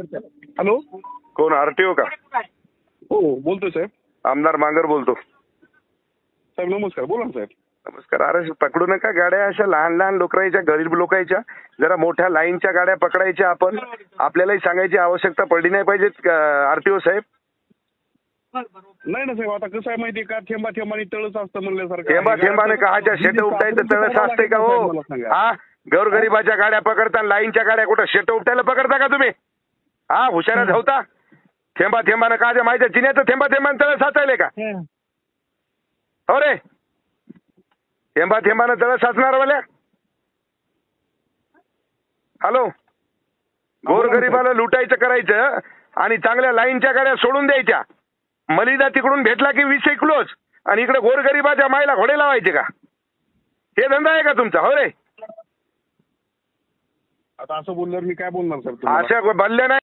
Hello. कोण RTO का? हो बोलतोय साहेब. आमदार मांगर बोलतो. साहेब नमस्कार. बोला ना साहेब. नमस्कार. अरे पकडू नका गाड्या अशा लहान लहान लोकांच्या, गरीब लोकांच्या. जरा मोठ्या लाईनच्या गाड्या पकडायच्या आपण. आपल्यालाही सांगायची आवश्यकता पडली नाही पाहिजे आरटीओ साहेब. नाही ना साहेब, आता कसं आहे माहितीये का, थेंबा थेंबाने तळच असतं म्हणल्यासारखं. थेंबा थेंबाने काहाच्या शेट उपटायचं तळस असते का हो? हा, गोरगरिबाच्या गाड्या पकडता, लाईनच्या गाड्या कुठं शेट उपटायला पकडता का तुम्ही? हा, हुशारा धावता. थेंबा थेंबाने काहाच्या माहिती चिन्याचं थेंबा थेंबाने तळस साचायले का? हो रे, थेंबा थेंबाने तळस साचणार वाल्या. हॅलो. गोरगरिबाला लुटायचं करायचं आणि चांगल्या लाईनच्या गाड्या सोडून द्यायच्या. मलिदा तिकडून भेटला की 20 क्लोज आणि इकडे गोरगरिबाच्या मायला घोडे लावायचे का? हे धंदा आहे का तुमचा? हो रे. आता असं बोलल्यावर मी काय बोलणार साहेब तुम्हाला? अशा बोलल्या नाही.